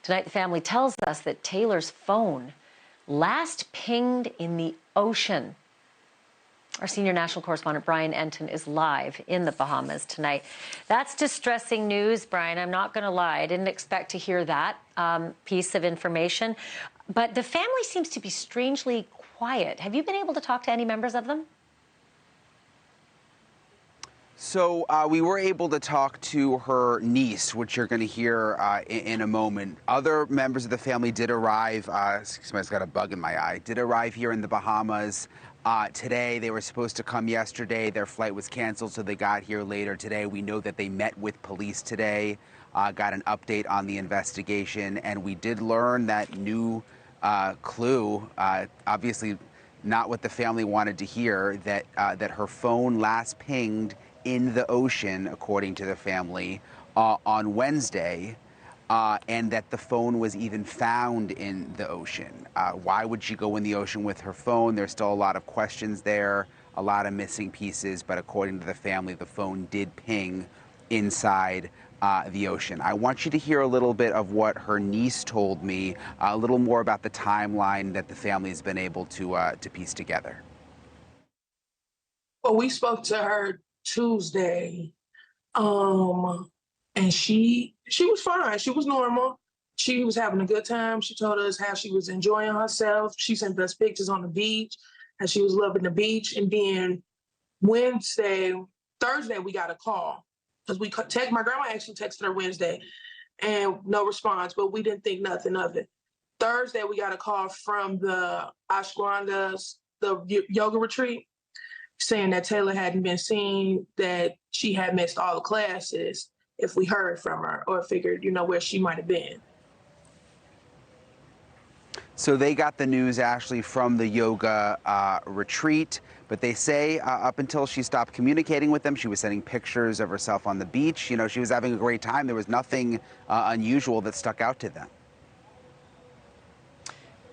Tonight, the family tells us that Taylor's phone last pinged in the ocean. Our senior national correspondent, Brian Entin, is live in the Bahamas tonight. That's distressing news, Brian. I'm not going to lie. I didn't expect to hear that piece of information. But the family seems to be strangely quiet. Have you been able to talk to any members of them? So we were able to talk to her niece, which you're going to hear in a moment. Other members of the family did arrive. Somebody's got a bug in my eye. Did arrive here in the Bahamas today. They were supposed to come yesterday. Their flight was canceled, so they got here later today. We know that they met with police today, got an update on the investigation, and we did learn that new clue, obviously not what the family wanted to hear, that her phone last pinged in the ocean, according to the family, on Wednesday, and that the phone was even found in the ocean. Why would she go in the ocean with her phone? There's still a lot of questions there, a lot of missing pieces, but according to the family, the phone did ping inside the ocean. I want you to hear a little bit of what her niece told me, a little more about the timeline that the family has been able to piece together. Well, we spoke to her Tuesday, and she was fine. She was normal. She was having a good time. She told us how she was enjoying herself. She sent us pictures on the beach, how she was loving the beach. And then Thursday, we got a call because my grandma actually texted her Wednesday, and no response. But we didn't think nothing of it. Thursday, we got a call from the Ashram, the yoga retreat, saying that Taylor hadn't been seen, that she had missed all the classes if we heard from her or figured, where she might have been. So they got the news, Ashleigh, from the yoga retreat, but they say up until she stopped communicating with them, she was sending pictures of herself on the beach. She was having a great time. There was nothing unusual that stuck out to them.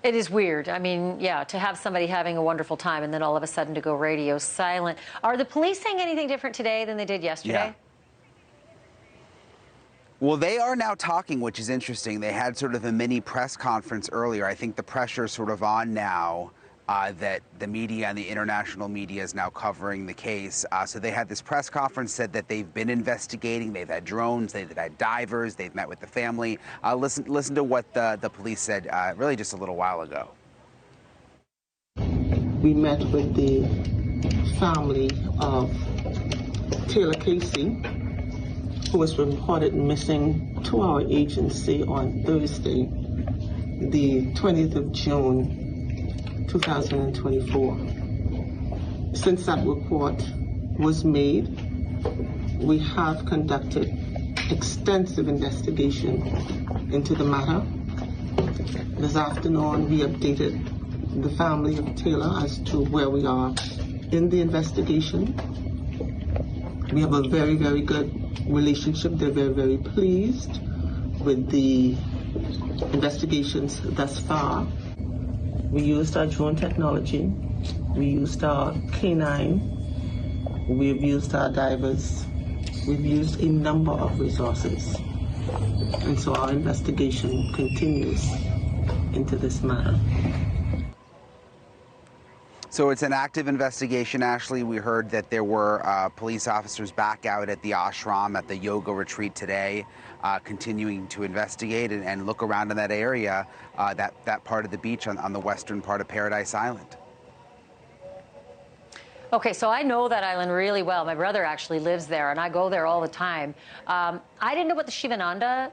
It is weird. I mean, yeah, to have somebody having a wonderful time and then all of a sudden to go radio silent. Are the police saying anything different today than they did yesterday? Yeah. Well, they are now talking, which is interesting. They had sort of a mini press conference earlier. I think the pressure is sort of on now that the media and the international media is now covering the case. So they had this press conference, said that they've been investigating. They've had drones, they've had divers, they've met with the family. Listen to what the police said really just a little while ago. We met with the family of Taylor Casey, who was reported missing to our agency on Thursday, the 20th of June, 2024. Since that report was made, we have conducted extensive investigation into the matter. This afternoon, we updated the family of Taylor as to where we are in the investigation. We have a very, very good relationship. They're very, very pleased with the investigations thus far. We used our drone technology. We used our canine. We've used our divers. We've used a number of resources. And so our investigation continues into this matter. So it's an active investigation, Ashleigh. We heard that there were police officers back out at the ashram, at the yoga retreat today, continuing to investigate and look around in that area, that part of the beach on the western part of Paradise Island. Okay, so I know that island really well. My brother actually lives there, and I go there all the time. I didn't know about the Shivananda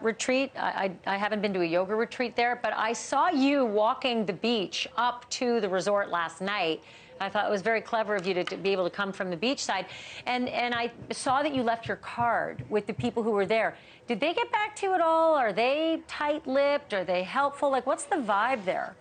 retreat. I haven't been to a yoga retreat there, but I saw you walking the beach up to the resort last night. I thought it was very clever of you to be able to come from the beach side. And I saw that you left your card with the people who were there. Did they get back to you at all? Are they tight-lipped? Are they helpful? Like, what's the vibe there?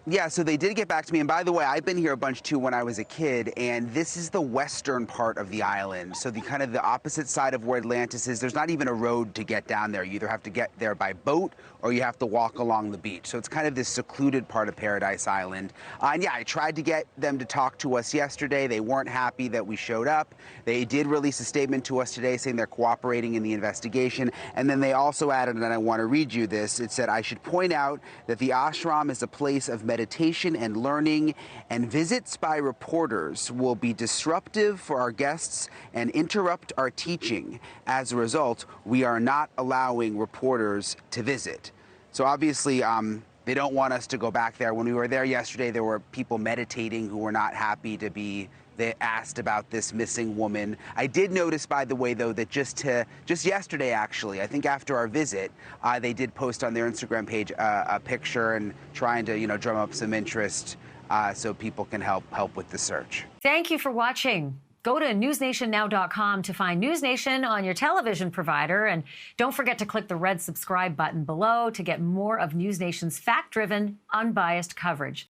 Yeah, so they did get back to me. And by the way, I've been here a bunch too when I was a kid, and this is the western part of the island. So the kind of the opposite side of where Atlantis is, there's not even a road to get down there. You either have to get there by boat or you have to walk along the beach. So it's kind of this secluded part of Paradise Island. And yeah, I tried to get them to talk to us yesterday. They weren't happy that we showed up. They did release a statement to us today saying they're cooperating in the investigation. And then they also added, and I want to read you this, it said, "I should point out that the ashram is a place of meditation and learning, and visits by reporters will be disruptive for our guests and interrupt our teaching. As a result, we are not allowing reporters to visit." So obviously, they don't want us to go back there. When we were there yesterday, there were people meditating who were not happy to be asked about this missing woman. I did notice, by the way, though, that just yesterday, actually, I think after our visit, they did post on their Instagram page a picture and trying to, drum up some interest so people can help with the search. Thank you for watching. Go to newsnationnow.com to find News Nation on your television provider. And don't forget to click the red subscribe button below to get more of News Nation's fact-driven, unbiased coverage.